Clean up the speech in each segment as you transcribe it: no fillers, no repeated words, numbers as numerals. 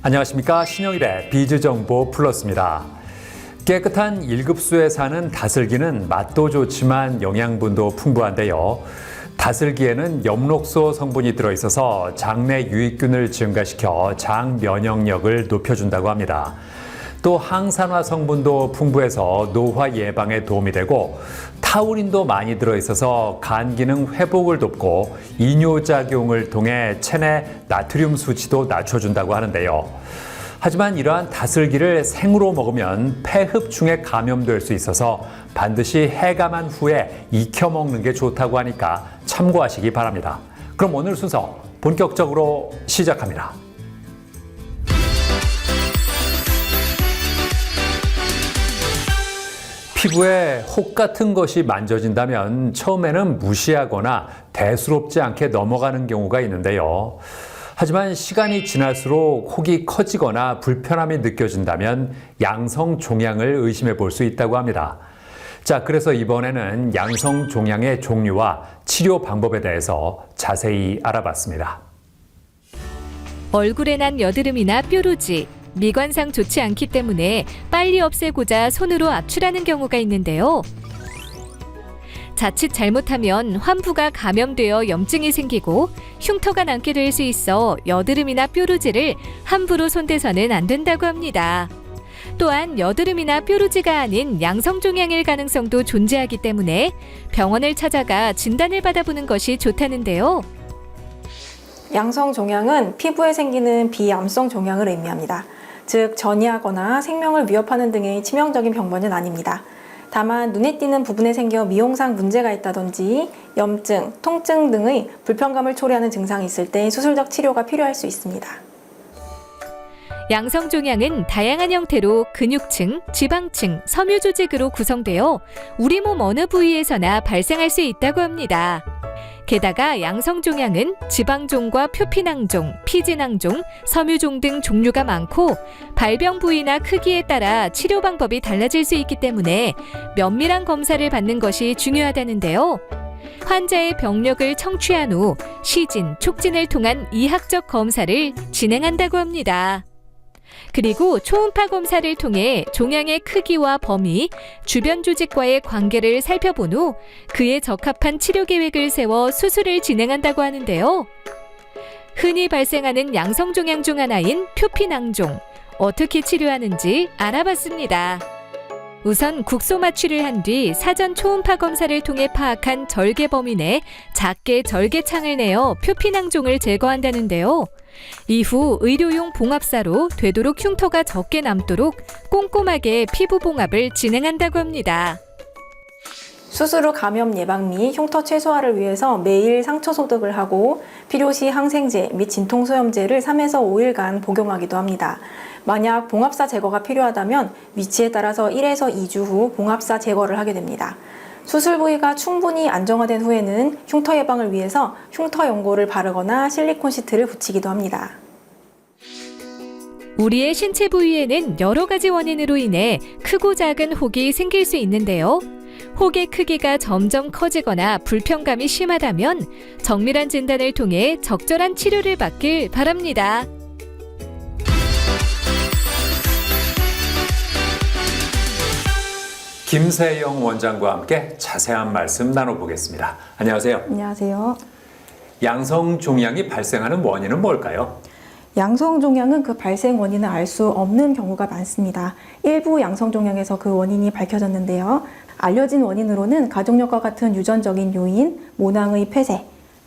안녕하십니까. 신영일의 비즈정보 플러스입니다. 깨끗한 1급수에 사는 다슬기는 맛도 좋지만 영양분도 풍부한데요. 다슬기에는 엽록소 성분이 들어있어서 장내 유익균을 증가시켜 장 면역력을 높여준다고 합니다. 또 항산화 성분도 풍부해서 노화 예방에 도움이 되고 타우린도 많이 들어있어서 간 기능 회복을 돕고 이뇨작용을 통해 체내 나트륨 수치도 낮춰준다고 하는데요. 하지만 이러한 다슬기를 생으로 먹으면 폐흡충에 감염될 수 있어서 반드시 해감한 후에 익혀 먹는 게 좋다고 하니까 참고하시기 바랍니다. 그럼 오늘 순서 본격적으로 시작합니다. 피부에 혹 같은 것이 만져진다면 처음에는 무시하거나 대수롭지 않게 넘어가는 경우가 있는데요. 하지만 시간이 지날수록 혹이 커지거나 불편함이 느껴진다면 양성종양을 의심해 볼 수 있다고 합니다. 자, 그래서 이번에는 양성종양의 종류와 치료 방법에 대해서 자세히 알아봤습니다. 얼굴에 난 여드름이나 뾰루지, 미관상 좋지 않기 때문에 빨리 없애고자 손으로 압출하는 경우가 있는데요. 자칫 잘못하면 환부가 감염되어 염증이 생기고 흉터가 남게 될 수 있어 여드름이나 뾰루지를 함부로 손대서는 안 된다고 합니다. 또한 여드름이나 뾰루지가 아닌 양성종양일 가능성도 존재하기 때문에 병원을 찾아가 진단을 받아보는 것이 좋다는데요. 양성종양은 피부에 생기는 비암성 종양을 의미합니다. 즉 전이하거나 생명을 위협하는 등의 치명적인 병변은 아닙니다. 다만 눈에 띄는 부분에 생겨 미용상 문제가 있다든지 염증, 통증 등의 불편감을 초래하는 증상이 있을 때 수술적 치료가 필요할 수 있습니다. 양성종양은 다양한 형태로 근육층, 지방층, 섬유조직으로 구성되어 우리 몸 어느 부위에서나 발생할 수 있다고 합니다. 게다가 양성종양은 지방종과 표피낭종, 피지낭종, 섬유종 등 종류가 많고 발병 부위나 크기에 따라 치료 방법이 달라질 수 있기 때문에 면밀한 검사를 받는 것이 중요하다는데요. 환자의 병력을 청취한 후 시진, 촉진을 통한 이학적 검사를 진행한다고 합니다. 그리고 초음파 검사를 통해 종양의 크기와 범위, 주변 조직과의 관계를 살펴본 후 그에 적합한 치료 계획을 세워 수술을 진행한다고 하는데요. 흔히 발생하는 양성종양 중 하나인 표피낭종, 어떻게 치료하는지 알아봤습니다. 우선 국소 마취를 한 뒤 사전 초음파 검사를 통해 파악한 절개 범위 내 작게 절개창을 내어 표피낭종을 제거한다는데요. 이후 의료용 봉합사로 되도록 흉터가 적게 남도록 꼼꼼하게 피부 봉합을 진행한다고 합니다. 수술 후 감염 예방 및 흉터 최소화를 위해서 매일 상처 소독을 하고 필요시 항생제 및 진통소염제를 3에서 5일간 복용하기도 합니다. 만약 봉합사 제거가 필요하다면 위치에 따라서 1에서 2주 후 봉합사 제거를 하게 됩니다. 수술 부위가 충분히 안정화된 후에는 흉터 예방을 위해서 흉터 연고를 바르거나 실리콘 시트를 붙이기도 합니다. 우리의 신체 부위에는 여러 가지 원인으로 인해 크고 작은 혹이 생길 수 있는데요. 혹의 크기가 점점 커지거나 불편감이 심하다면 정밀한 진단을 통해 적절한 치료를 받길 바랍니다. 김세영 원장과 함께 자세한 말씀 나눠보겠습니다. 안녕하세요. 안녕하세요. 양성종양이 발생하는 원인은 뭘까요? 양성종양은 그 발생 원인을 알 수 없는 경우가 많습니다. 일부 양성종양에서 그 원인이 밝혀졌는데요. 알려진 원인으로는 가족력과 같은 유전적인 요인, 모낭의 폐쇄,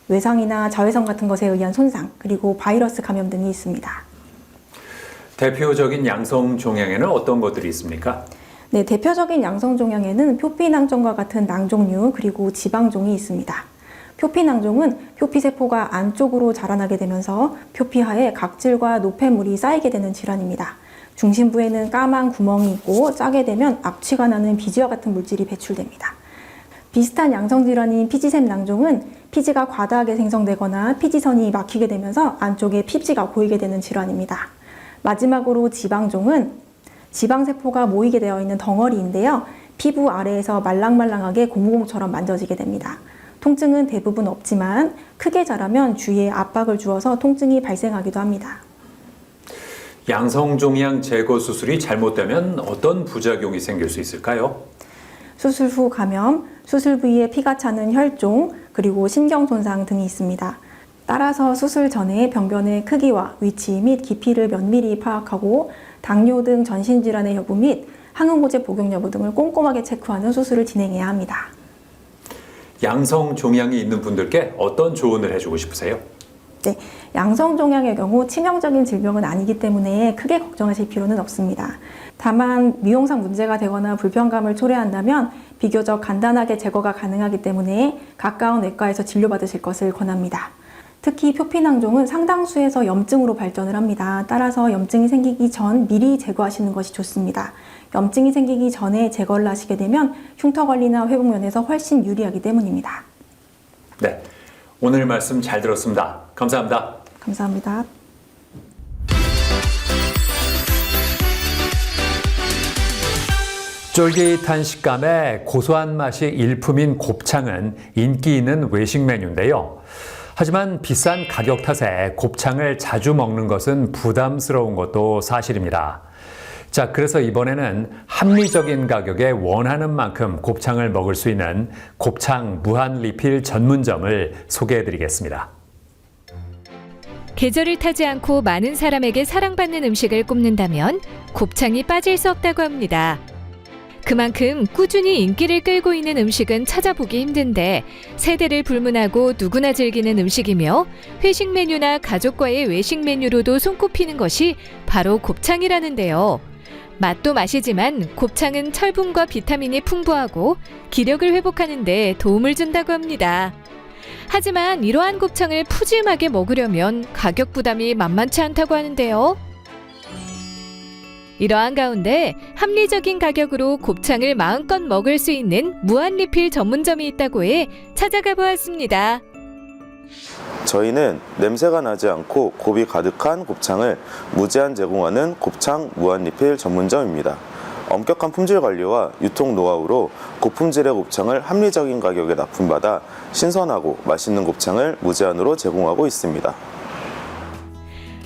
외상이나 자외선 같은 것에 의한 손상, 그리고 바이러스 감염 등이 있습니다. 대표적인 양성종양에는 어떤 것들이 있습니까? 네, 대표적인 양성종양에는 표피낭종과 같은 낭종류, 그리고 지방종이 있습니다. 표피낭종은 표피세포가 안쪽으로 자라나게 되면서 표피하에 각질과 노폐물이 쌓이게 되는 질환입니다. 중심부에는 까만 구멍이 있고 짜게 되면 악취가 나는 비지와 같은 물질이 배출됩니다. 비슷한 양성질환인 피지샘 낭종은 피지가 과다하게 생성되거나 피지선이 막히게 되면서 안쪽에 피지가 고이게 되는 질환입니다. 마지막으로 지방종은 지방세포가 모이게 되어 있는 덩어리인데요. 피부 아래에서 말랑말랑하게 고무공처럼 만져지게 됩니다. 통증은 대부분 없지만 크게 자라면 주위에 압박을 주어서 통증이 발생하기도 합니다. 양성종양 제거 수술이 잘못되면 어떤 부작용이 생길 수 있을까요? 수술 후 감염, 수술 부위에 피가 차는 혈종, 그리고 신경 손상 등이 있습니다. 따라서 수술 전에 병변의 크기와 위치 및 깊이를 면밀히 파악하고 당뇨 등 전신질환의 여부 및 항응고제 복용 여부 등을 꼼꼼하게 체크하는 수술을 진행해야 합니다. 양성종양이 있는 분들께 어떤 조언을 해주고 싶으세요? 네, 양성종양의 경우 치명적인 질병은 아니기 때문에 크게 걱정하실 필요는 없습니다. 다만 미용상 문제가 되거나 불편감을 초래한다면 비교적 간단하게 제거가 가능하기 때문에 가까운 외과에서 진료받으실 것을 권합니다. 특히 표피낭종은 상당수에서 염증으로 발전을 합니다. 따라서 염증이 생기기 전 미리 제거하시는 것이 좋습니다. 염증이 생기기 전에 제거를 하시게 되면 흉터 관리나 회복 면에서 훨씬 유리하기 때문입니다. 네, 오늘 말씀 잘 들었습니다. 감사합니다. 감사합니다. 쫄깃한 식감에 고소한 맛이 일품인 곱창은 인기 있는 외식 메뉴인데요. 하지만 비싼 가격 탓에 곱창을 자주 먹는 것은 부담스러운 것도 사실입니다. 자, 그래서 이번에는 합리적인 가격에 원하는 만큼 곱창을 먹을 수 있는 곱창 무한 리필 전문점을 소개해 드리겠습니다. 계절을 타지 않고 많은 사람에게 사랑받는 음식을 꼽는다면 곱창이 빠질 수 없다고 합니다. 그만큼 꾸준히 인기를 끌고 있는 음식은 찾아보기 힘든데 세대를 불문하고 누구나 즐기는 음식이며 회식 메뉴나 가족과의 외식 메뉴로도 손꼽히는 것이 바로 곱창이라는데요. 맛도 맛이지만 곱창은 철분과 비타민이 풍부하고 기력을 회복하는 데 도움을 준다고 합니다. 하지만 이러한 곱창을 푸짐하게 먹으려면 가격 부담이 만만치 않다고 하는데요. 이러한 가운데 합리적인 가격으로 곱창을 마음껏 먹을 수 있는 무한 리필 전문점이 있다고 해 찾아가 보았습니다. 저희는 냄새가 나지 않고 곱이 가득한 곱창을 무제한 제공하는 곱창 무한리필 전문점입니다. 엄격한 품질 관리와 유통 노하우로 고품질의 곱창을 합리적인 가격에 납품받아 신선하고 맛있는 곱창을 무제한으로 제공하고 있습니다.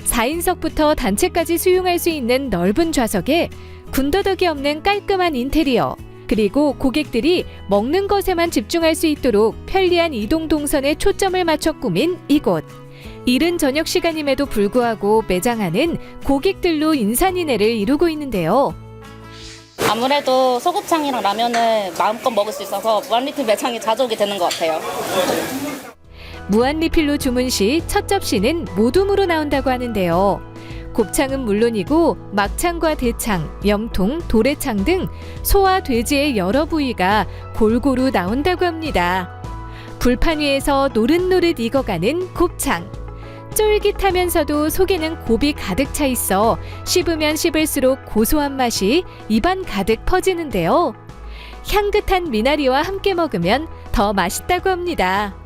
4인석부터 단체까지 수용할 수 있는 넓은 좌석에 군더더기 없는 깔끔한 인테리어, 그리고 고객들이 먹는 것에만 집중할 수 있도록 편리한 이동 동선에 초점을 맞춰 꾸민 이곳. 이른 저녁 시간임에도 불구하고 매장 안은 고객들로 인산인해를 이루고 있는데요. 아무래도 소곱창이랑 라면을 마음껏 먹을 수 있어서 무한리필 매장에 자주 오게 되는 것 같아요. 무한 리필로 주문 시 첫 접시는 모둠으로 나온다고 하는데요. 곱창은 물론이고 막창과 대창, 염통, 도래창 등 소와 돼지의 여러 부위가 골고루 나온다고 합니다. 불판 위에서 노릇노릇 익어가는 곱창. 쫄깃하면서도 속에는 곱이 가득 차 있어 씹으면 씹을수록 고소한 맛이 입안 가득 퍼지는데요. 향긋한 미나리와 함께 먹으면 더 맛있다고 합니다.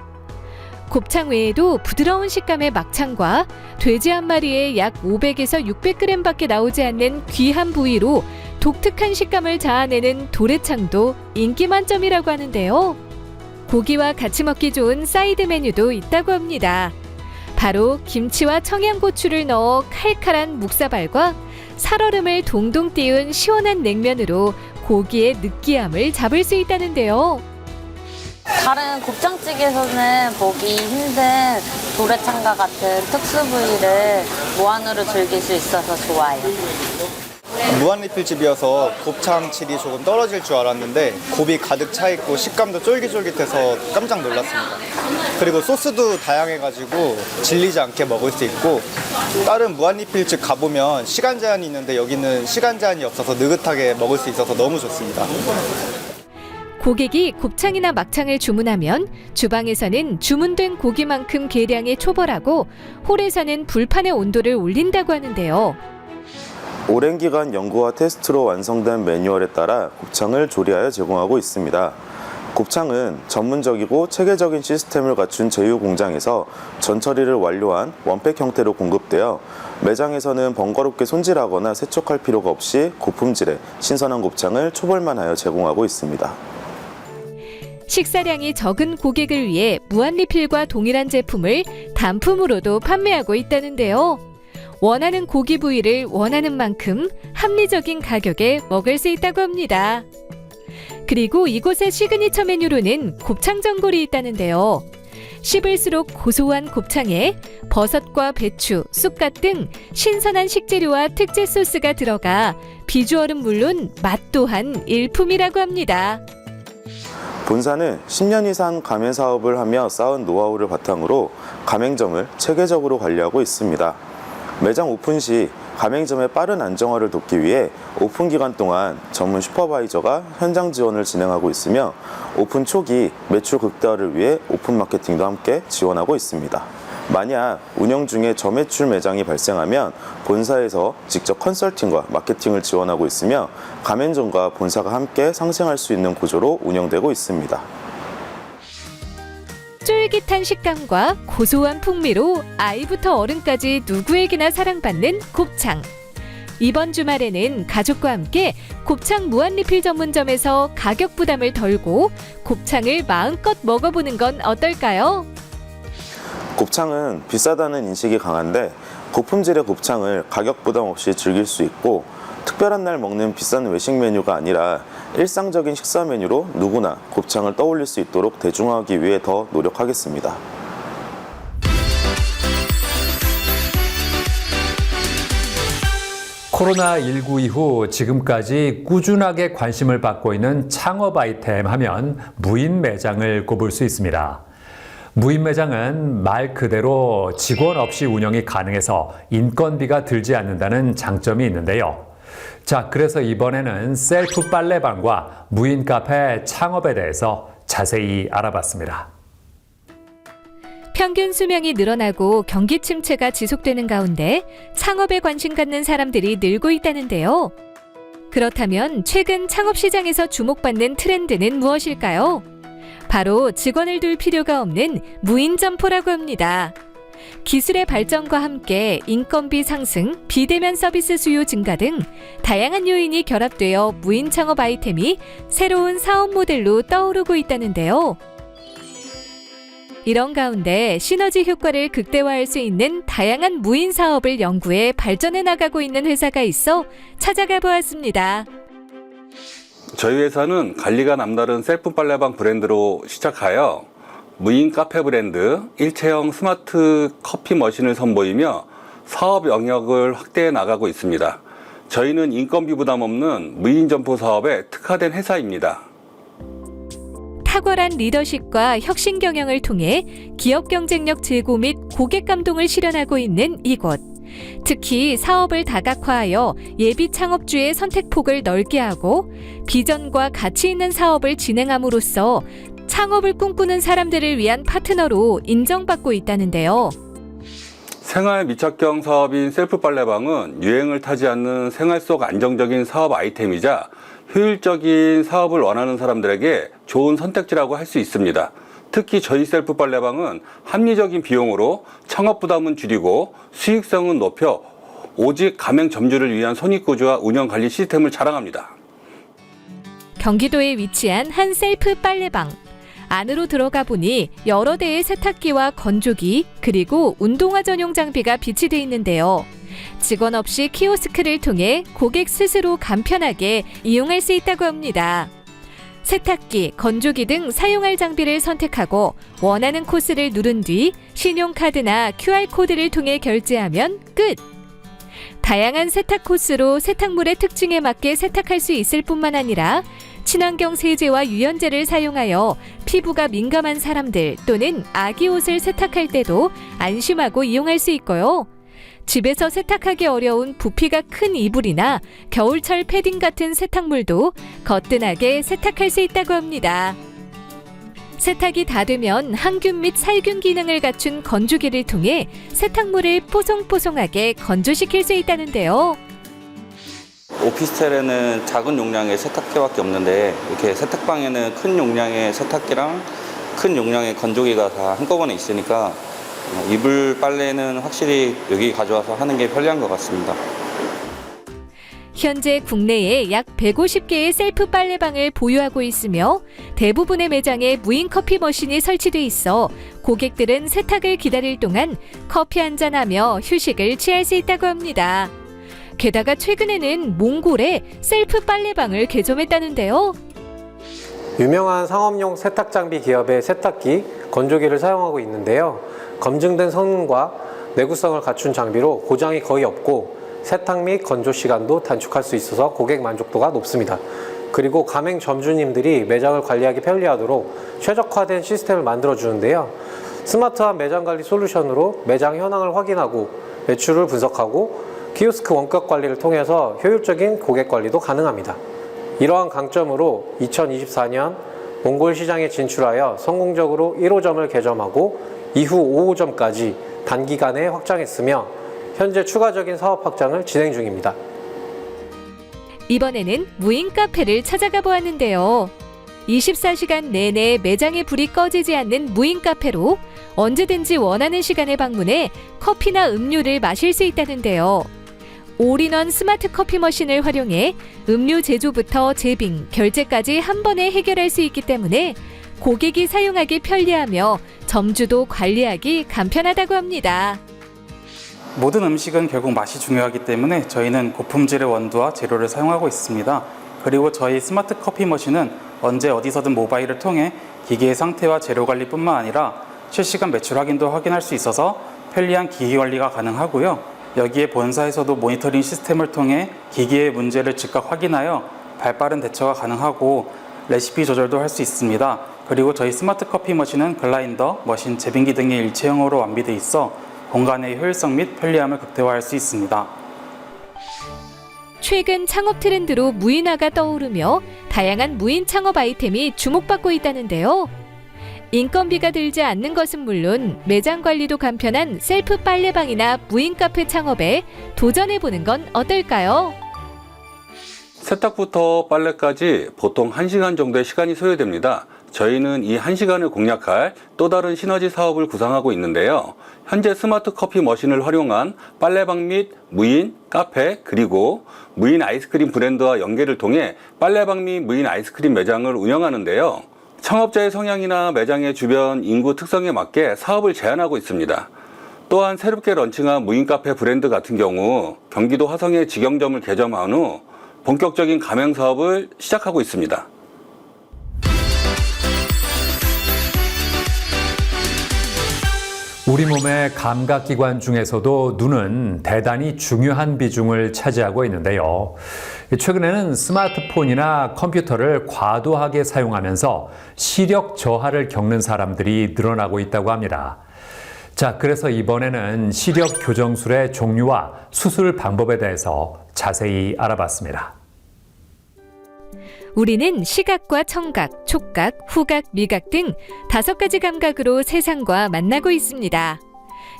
곱창 외에도 부드러운 식감의 막창과 돼지 한 마리에 약 500에서 600g밖에 나오지 않는 귀한 부위로 독특한 식감을 자아내는 도래창도 인기 만점이라고 하는데요. 고기와 같이 먹기 좋은 사이드 메뉴도 있다고 합니다. 바로 김치와 청양고추를 넣어 칼칼한 묵사발과 살얼음을 동동 띄운 시원한 냉면으로 고기의 느끼함을 잡을 수 있다는데요. 다른 곱창집에서는 보기 힘든 도래창과 같은 특수 부위를 무한으로 즐길 수 있어서 좋아요. 무한리필집이어서 곱창 질이 조금 떨어질 줄 알았는데 곱이 가득 차 있고 식감도 쫄깃쫄깃해서 깜짝 놀랐습니다. 그리고 소스도 다양해가지고 질리지 않게 먹을 수 있고 다른 무한리필집 가보면 시간 제한이 있는데 여기는 시간 제한이 없어서 느긋하게 먹을 수 있어서 너무 좋습니다. 고객이 곱창이나 막창을 주문하면 주방에서는 주문된 고기만큼 계량에 초벌하고 홀에서는 불판의 온도를 올린다고 하는데요. 오랜 기간 연구와 테스트로 완성된 매뉴얼에 따라 곱창을 조리하여 제공하고 있습니다. 곱창은 전문적이고 체계적인 시스템을 갖춘 제휴 공장에서 전처리를 완료한 원팩 형태로 공급되어 매장에서는 번거롭게 손질하거나 세척할 필요가 없이 고품질의 신선한 곱창을 초벌만 하여 제공하고 있습니다. 식사량이 적은 고객을 위해 무한리필과 동일한 제품을 단품으로도 판매하고 있다는데요. 원하는 고기 부위를 원하는 만큼 합리적인 가격에 먹을 수 있다고 합니다. 그리고 이곳의 시그니처 메뉴로는 곱창 전골이 있다는데요. 씹을수록 고소한 곱창에 버섯과 배추, 쑥갓 등 신선한 식재료와 특제 소스가 들어가 비주얼은 물론 맛 또한 일품이라고 합니다. 본사는 10년 이상 가맹 사업을 하며 쌓은 노하우를 바탕으로 가맹점을 체계적으로 관리하고 있습니다. 매장 오픈 시 가맹점의 빠른 안정화를 돕기 위해 오픈 기간 동안 전문 슈퍼바이저가 현장 지원을 진행하고 있으며 오픈 초기 매출 극대화를 위해 오픈 마케팅도 함께 지원하고 있습니다. 만약 운영 중에 저매출 매장이 발생하면 본사에서 직접 컨설팅과 마케팅을 지원하고 있으며 가맹점과 본사가 함께 상생할 수 있는 구조로 운영되고 있습니다. 쫄깃한 식감과 고소한 풍미로 아이부터 어른까지 누구에게나 사랑받는 곱창. 이번 주말에는 가족과 함께 곱창 무한리필 전문점에서 가격 부담을 덜고 곱창을 마음껏 먹어보는 건 어떨까요? 곱창은 비싸다는 인식이 강한데 고품질의 곱창을 가격 부담 없이 즐길 수 있고 특별한 날 먹는 비싼 외식 메뉴가 아니라 일상적인 식사 메뉴로 누구나 곱창을 떠올릴 수 있도록 대중화하기 위해 더 노력하겠습니다. 코로나19 이후 지금까지 꾸준하게 관심을 받고 있는 창업 아이템 하면 무인 매장을 꼽을 수 있습니다. 무인 매장은 말 그대로 직원 없이 운영이 가능해서 인건비가 들지 않는다는 장점이 있는데요. 자, 그래서 이번에는 셀프 빨래방과 무인 카페 창업에 대해서 자세히 알아봤습니다. 평균 수명이 늘어나고 경기 침체가 지속되는 가운데 창업에 관심 갖는 사람들이 늘고 있다는데요. 그렇다면 최근 창업 시장에서 주목받는 트렌드는 무엇일까요? 바로 직원을 둘 필요가 없는 무인 점포라고 합니다. 기술의 발전과 함께 인건비 상승, 비대면 서비스 수요 증가 등 다양한 요인이 결합되어 무인 창업 아이템이 새로운 사업 모델로 떠오르고 있다는데요. 이런 가운데 시너지 효과를 극대화할 수 있는 다양한 무인 사업을 연구해 발전해 나가고 있는 회사가 있어 찾아가 보았습니다. 저희 회사는 관리가 남다른 셀프 빨래방 브랜드로 시작하여 무인 카페 브랜드, 일체형 스마트 커피 머신을 선보이며 사업 영역을 확대해 나가고 있습니다. 저희는 인건비 부담 없는 무인 점포 사업에 특화된 회사입니다. 탁월한 리더십과 혁신 경영을 통해 기업 경쟁력 제고 및 고객 감동을 실현하고 있는 이곳. 특히 사업을 다각화하여 예비 창업주의 선택폭을 넓게 하고 비전과 가치 있는 사업을 진행함으로써 창업을 꿈꾸는 사람들을 위한 파트너로 인정받고 있다는데요. 생활 밀착형 사업인 셀프 빨래방은 유행을 타지 않는 생활 속 안정적인 사업 아이템이자 효율적인 사업을 원하는 사람들에게 좋은 선택지라고 할 수 있습니다. 특히 저희 셀프 빨래방은 합리적인 비용으로 창업 부담은 줄이고 수익성은 높여 오직 가맹점주를 위한 손익구조와 운영관리 시스템을 자랑합니다. 경기도에 위치한 한 셀프 빨래방. 안으로 들어가 보니 여러 대의 세탁기와 건조기 그리고 운동화 전용 장비가 비치돼 있는데요. 직원 없이 키오스크를 통해 고객 스스로 간편하게 이용할 수 있다고 합니다. 세탁기, 건조기 등 사용할 장비를 선택하고 원하는 코스를 누른 뒤 신용카드나 QR코드를 통해 결제하면 끝! 다양한 세탁 코스로 세탁물의 특징에 맞게 세탁할 수 있을 뿐만 아니라 친환경 세제와 유연제를 사용하여 피부가 민감한 사람들 또는 아기 옷을 세탁할 때도 안심하고 이용할 수 있고요. 집에서 세탁하기 어려운 부피가 큰 이불이나 겨울철 패딩 같은 세탁물도 거뜬하게 세탁할 수 있다고 합니다. 세탁이 다 되면 항균 및 살균 기능을 갖춘 건조기를 통해 세탁물을 뽀송뽀송하게 건조시킬 수 있다는데요. 오피스텔에는 작은 용량의 세탁기밖에 없는데 이렇게 세탁방에는 큰 용량의 세탁기랑 큰 용량의 건조기가 다 한꺼번에 있으니까 이불 빨래는 확실히 여기 가져와서 하는 게 편리한 것 같습니다. 현재 국내에 약 150개의 셀프 빨래방을 보유하고 있으며 대부분의 매장에 무인 커피 머신이 설치돼 있어 고객들은 세탁을 기다릴 동안 커피 한잔하며 휴식을 취할 수 있다고 합니다. 게다가 최근에는 몽골에 셀프 빨래방을 개점했다는데요. 유명한 상업용 세탁 장비 기업의 세탁기, 건조기를 사용하고 있는데요. 검증된 성능과 내구성을 갖춘 장비로 고장이 거의 없고 세탁 및 건조 시간도 단축할 수 있어서 고객 만족도가 높습니다. 그리고 가맹 점주님들이 매장을 관리하기 편리하도록 최적화된 시스템을 만들어주는데요. 스마트한 매장 관리 솔루션으로 매장 현황을 확인하고 매출을 분석하고 키오스크 원격 관리를 통해서 효율적인 고객 관리도 가능합니다. 이러한 강점으로 2024년 몽골 시장에 진출하여 성공적으로 1호점을 개점하고 이후 5호점까지 단기간에 확장했으며 현재 추가적인 사업 확장을 진행 중입니다. 이번에는 무인 카페를 찾아가 보았는데요. 24시간 내내 매장에 불이 꺼지지 않는 무인 카페로 언제든지 원하는 시간에 방문해 커피나 음료를 마실 수 있다는데요. 올인원 스마트 커피 머신을 활용해 음료 제조부터 제빙, 결제까지 한 번에 해결할 수 있기 때문에 고객이 사용하기 편리하며 점주도 관리하기 간편하다고 합니다. 모든 음식은 결국 맛이 중요하기 때문에 저희는 고품질의 원두와 재료를 사용하고 있습니다. 그리고 저희 스마트 커피 머신은 언제 어디서든 모바일을 통해 기기의 상태와 재료 관리뿐만 아니라 실시간 매출 확인도 확인할 수 있어서 편리한 기기 관리가 가능하고요. 여기에 본사에서도 모니터링 시스템을 통해 기기의 문제를 즉각 확인하여 발빠른 대처가 가능하고 레시피 조절도 할 수 있습니다. 그리고 저희 스마트 커피 머신은 글라인더, 머신, 제빙기 등이 일체형으로 완비되어 있어 공간의 효율성 및 편리함을 극대화할 수 있습니다. 최근 창업 트렌드로 무인화가 떠오르며 다양한 무인 창업 아이템이 주목받고 있다는데요. 인건비가 들지 않는 것은 물론 매장 관리도 간편한 셀프 빨래방이나 무인 카페 창업에 도전해보는 건 어떨까요? 세탁부터 빨래까지 보통 1시간 정도의 시간이 소요됩니다. 저희는 이 1시간을 공략할 또 다른 시너지 사업을 구상하고 있는데요. 현재 스마트 커피 머신을 활용한 빨래방 및 무인 카페 그리고 무인 아이스크림 브랜드와 연계를 통해 빨래방 및 무인 아이스크림 매장을 운영하는데요. 창업자의 성향이나 매장의 주변 인구 특성에 맞게 사업을 제안하고 있습니다. 또한 새롭게 런칭한 무인 카페 브랜드 같은 경우 경기도 화성에 직영점을 개점한 후 본격적인 가맹 사업을 시작하고 있습니다. 우리 몸의 감각기관 중에서도 눈은 대단히 중요한 비중을 차지하고 있는데요. 최근에는 스마트폰이나 컴퓨터를 과도하게 사용하면서 시력 저하를 겪는 사람들이 늘어나고 있다고 합니다. 자, 그래서 이번에는 시력 교정술의 종류와 수술 방법에 대해서 자세히 알아봤습니다. 우리는 시각과 청각, 촉각, 후각, 미각 등 5가지 감각으로 세상과 만나고 있습니다.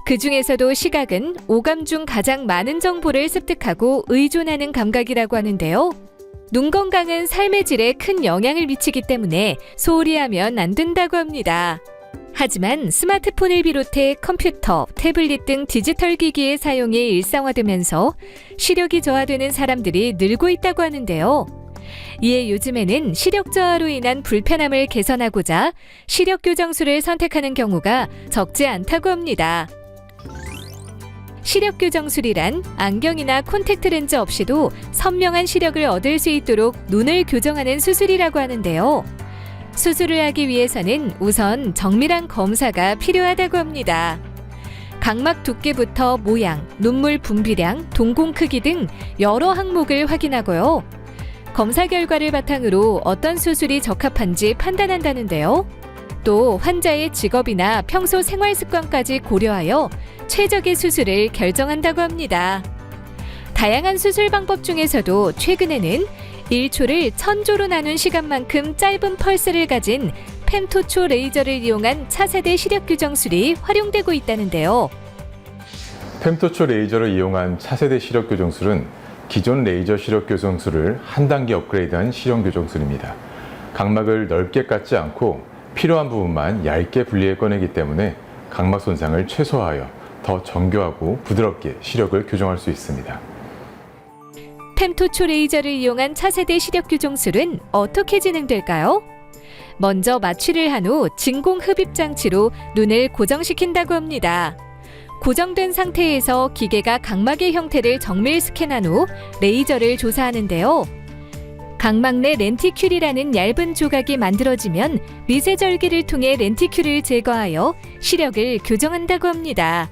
그 중에서도 시각은 오감 중 가장 많은 정보를 습득하고 의존하는 감각이라고 하는데요. 눈 건강은 삶의 질에 큰 영향을 미치기 때문에 소홀히 하면 안 된다고 합니다. 하지만 스마트폰을 비롯해 컴퓨터, 태블릿 등 디지털 기기의 사용이 일상화되면서 시력이 저하되는 사람들이 늘고 있다고 하는데요. 이에 요즘에는 시력 저하로 인한 불편함을 개선하고자 시력 교정술을 선택하는 경우가 적지 않다고 합니다. 시력 교정술이란 안경이나 콘택트 렌즈 없이도 선명한 시력을 얻을 수 있도록 눈을 교정하는 수술이라고 하는데요. 수술을 하기 위해서는 우선 정밀한 검사가 필요하다고 합니다. 각막 두께부터 모양, 눈물 분비량, 동공 크기 등 여러 항목을 확인하고요. 검사 결과를 바탕으로 어떤 수술이 적합한지 판단한다는데요. 또 환자의 직업이나 평소 생활 습관까지 고려하여 최적의 수술을 결정한다고 합니다. 다양한 수술 방법 중에서도 최근에는 1초를 1000조로 나눈 시간만큼 짧은 펄스를 가진 펜토초 레이저를 이용한 차세대 시력 교정술이 활용되고 있다는데요. 펜토초 레이저를 이용한 차세대 시력 교정술은 기존 레이저 시력 교정술을 한 단계 업그레이드한 시력 교정술입니다. 각막을 넓게 깎지 않고 필요한 부분만 얇게 분리해 꺼내기 때문에 각막 손상을 최소화하여 더 정교하고 부드럽게 시력을 교정할 수 있습니다. 펜토초 레이저를 이용한 차세대 시력 교정술은 어떻게 진행될까요? 먼저 마취를 한 후 진공 흡입 장치로 눈을 고정시킨다고 합니다. 고정된 상태에서 기계가 각막의 형태를 정밀 스캔한 후 레이저를 조사하는데요. 각막 내 렌티큘이라는 얇은 조각이 만들어지면 미세절기를 통해 렌티큘을 제거하여 시력을 교정한다고 합니다.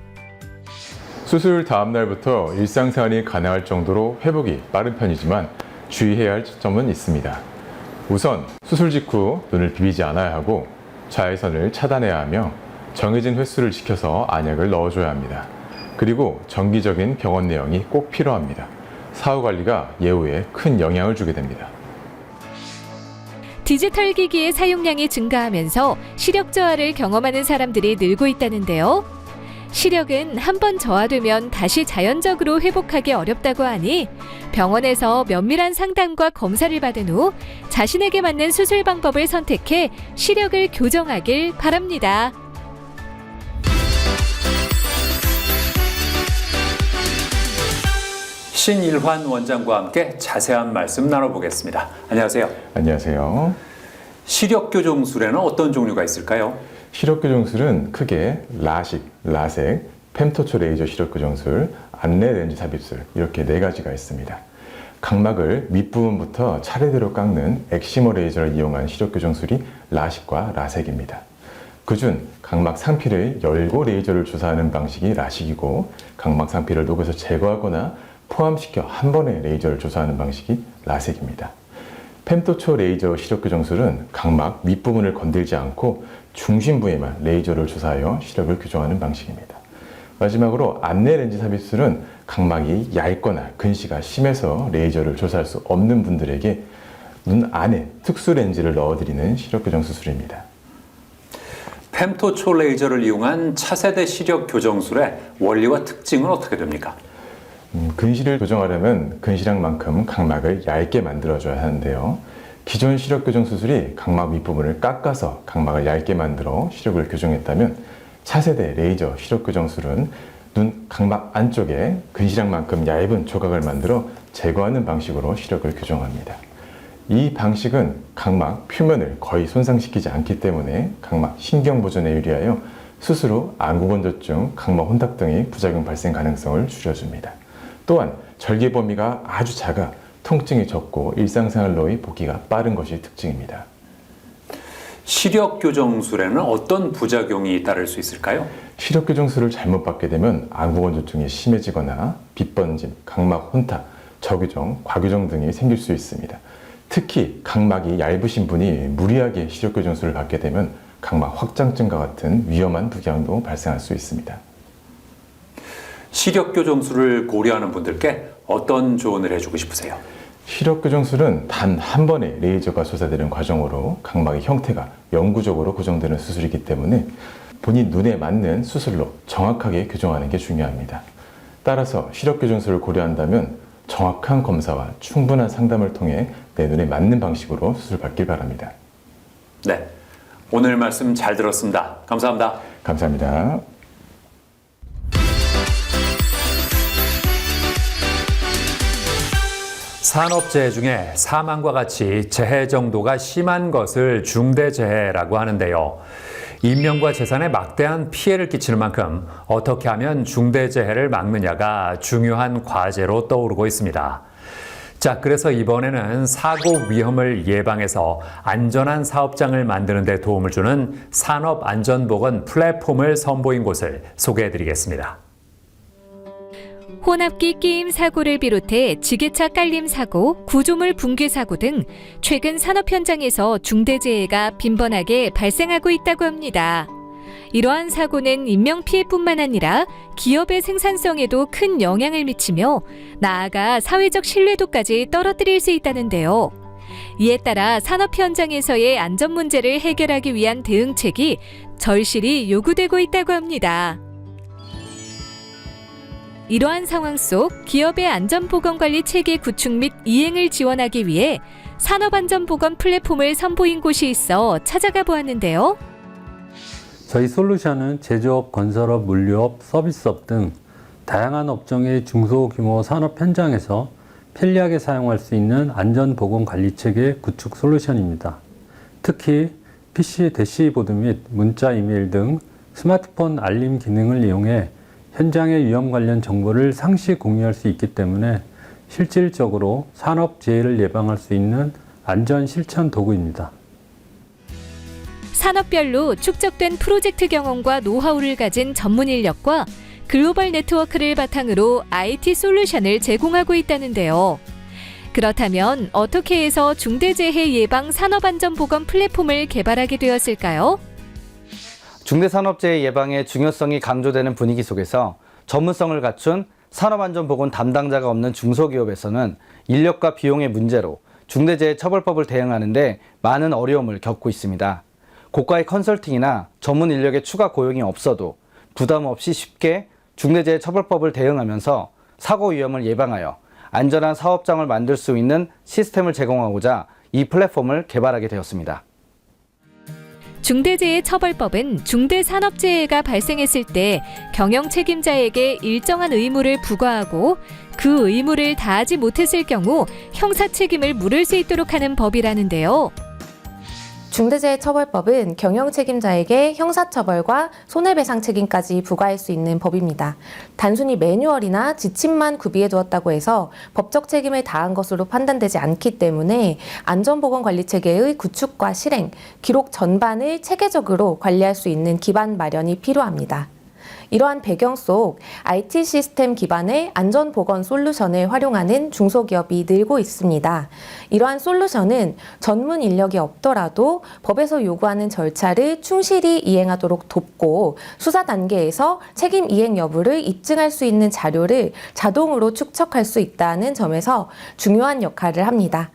수술 다음 날부터 일상생활이 가능할 정도로 회복이 빠른 편이지만 주의해야 할 점은 있습니다. 우선 수술 직후 눈을 비비지 않아야 하고 자외선을 차단해야 하며 정해진 횟수를 지켜서 안약을 넣어줘야 합니다. 그리고 정기적인 병원 내용이 꼭 필요합니다. 사후 관리가 예후에 큰 영향을 주게 됩니다. 디지털 기기의 사용량이 증가하면서 시력 저하를 경험하는 사람들이 늘고 있다는데요. 시력은 한번 저하되면 다시 자연적으로 회복하기 어렵다고 하니 병원에서 면밀한 상담과 검사를 받은 후 자신에게 맞는 수술 방법을 선택해 시력을 교정하길 바랍니다. 신일환 원장과 함께 자세한 말씀 나눠보겠습니다. 안녕하세요. 안녕하세요. 시력 교정술에는 어떤 종류가 있을까요? 시력 교정술은 크게 라식, 라섹, 펜토초 레이저 시력 교정술, 안내 렌즈 삽입술 이렇게 4가지가 있습니다. 각막을 밑부분부터 차례대로 깎는 엑시머 레이저를 이용한 시력 교정술이 라식과 라섹입니다. 그중 각막 상피를 열고 레이저를 주사하는 방식이 라식이고 각막 상피를 녹여서 제거하거나 포함시켜 한 번에 레이저를 주사하는 방식이 라섹입니다. 펜토초 레이저 시력 교정술은 각막 윗부분을 건들지 않고 중심 부에만 레이저를 주사하여 시력을 교정하는 방식입니다. 마지막으로 안내 렌즈 삽입술은 각막이 얇거나 근시가 심해서 레이저를 조사할 수 없는 분들에게 눈 안에 특수 렌즈를 넣어드리는 시력 교정 수술입니다. 펜토초 레이저를 이용한 차세대 시력 교정술의 원리와 특징은 어떻게 됩니까? 근시를 교정하려면 근시량만큼 각막을 얇게 만들어줘야 하는데요. 기존 시력 교정 수술이 각막 윗부분을 깎아서 각막을 얇게 만들어 시력을 교정했다면 차세대 레이저 시력 교정술은 눈 각막 안쪽에 근시량만큼 얇은 조각을 만들어 제거하는 방식으로 시력을 교정합니다. 이 방식은 각막 표면을 거의 손상시키지 않기 때문에 각막 신경 보존에 유리하여 수술 후 안구 건조증, 각막 혼탁 등의 부작용 발생 가능성을 줄여줍니다. 또한 절개 범위가 아주 작아 통증이 적고 일상생활로의 복귀가 빠른 것이 특징입니다. 시력 교정술에는 어떤 부작용이 따를 수 있을까요? 시력 교정술을 잘못 받게 되면 안구 건조증이 심해지거나 빛 번짐, 각막 혼탁, 저교정, 과교정 등이 생길 수 있습니다. 특히 각막이 얇으신 분이 무리하게 시력 교정술을 받게 되면 각막 확장증과 같은 위험한 부작용도 발생할 수 있습니다. 시력 교정술을 고려하는 분들께 어떤 조언을 해주고 싶으세요? 시력 교정술은 단 한 번의 레이저가 조사되는 과정으로 각막의 형태가 영구적으로 고정되는 수술이기 때문에 본인 눈에 맞는 수술로 정확하게 교정하는 게 중요합니다. 따라서 시력 교정술을 고려한다면 정확한 검사와 충분한 상담을 통해 내 눈에 맞는 방식으로 수술받길 바랍니다. 네, 오늘 말씀 잘 들었습니다. 감사합니다. 감사합니다. 산업재해 중에 사망과 같이 재해 정도가 심한 것을 중대재해라고 하는데요. 인명과 재산에 막대한 피해를 끼치는 만큼 어떻게 하면 중대재해를 막느냐가 중요한 과제로 떠오르고 있습니다. 자, 그래서 이번에는 사고 위험을 예방해서 안전한 사업장을 만드는 데 도움을 주는 산업안전보건 플랫폼을 선보인 곳을 소개해드리겠습니다. 혼합기 끼임 사고를 비롯해 지게차 깔림 사고, 구조물 붕괴 사고 등 최근 산업 현장에서 중대재해가 빈번하게 발생하고 있다고 합니다. 이러한 사고는 인명피해뿐만 아니라 기업의 생산성에도 큰 영향을 미치며 나아가 사회적 신뢰도까지 떨어뜨릴 수 있다는데요. 이에 따라 산업 현장에서의 안전 문제를 해결하기 위한 대응책이 절실히 요구되고 있다고 합니다. 이러한 상황 속 기업의 안전보건관리 체계 구축 및 이행을 지원하기 위해 산업안전보건 플랫폼을 선보인 곳이 있어 찾아가 보았는데요. 저희 솔루션은 제조업, 건설업, 물류업, 서비스업 등 다양한 업종의 중소규모 산업 현장에서 편리하게 사용할 수 있는 안전보건관리체계 구축 솔루션입니다. 특히 PC 대시보드 및 문자, 이메일 등 스마트폰 알림 기능을 이용해 현장의 위험 관련 정보를 상시 공유할 수 있기 때문에 실질적으로 산업재해를 예방할 수 있는 안전 실천 도구입니다. 산업별로 축적된 프로젝트 경험과 노하우를 가진 전문 인력과 글로벌 네트워크를 바탕으로 IT 솔루션을 제공하고 있다는데요. 그렇다면 어떻게 해서 중대재해 예방 산업안전보건 플랫폼을 개발하게 되었을까요? 중대산업재해 예방의 중요성이 강조되는 분위기 속에서 전문성을 갖춘 산업안전보건 담당자가 없는 중소기업에서는 인력과 비용의 문제로 중대재해 처벌법을 대응하는 데 많은 어려움을 겪고 있습니다. 고가의 컨설팅이나 전문 인력의 추가 고용이 없어도 부담 없이 쉽게 중대재해 처벌법을 대응하면서 사고 위험을 예방하여 안전한 사업장을 만들 수 있는 시스템을 제공하고자 이 플랫폼을 개발하게 되었습니다. 중대재해처벌법은 중대산업재해가 발생했을 때 경영 책임자에게 일정한 의무를 부과하고 그 의무를 다하지 못했을 경우 형사 책임을 물을 수 있도록 하는 법이라는데요. 중대재해처벌법은 경영 책임자에게 형사처벌과 손해배상 책임까지 부과할 수 있는 법입니다. 단순히 매뉴얼이나 지침만 구비해 두었다고 해서 법적 책임을 다한 것으로 판단되지 않기 때문에 안전보건관리체계의 구축과 실행, 기록 전반을 체계적으로 관리할 수 있는 기반 마련이 필요합니다. 이러한 배경 속 IT 시스템 기반의 안전보건 솔루션을 활용하는 중소기업이 늘고 있습니다. 이러한 솔루션은 전문 인력이 없더라도 법에서 요구하는 절차를 충실히 이행하도록 돕고 수사 단계에서 책임 이행 여부를 입증할 수 있는 자료를 자동으로 축적할 수 있다는 점에서 중요한 역할을 합니다.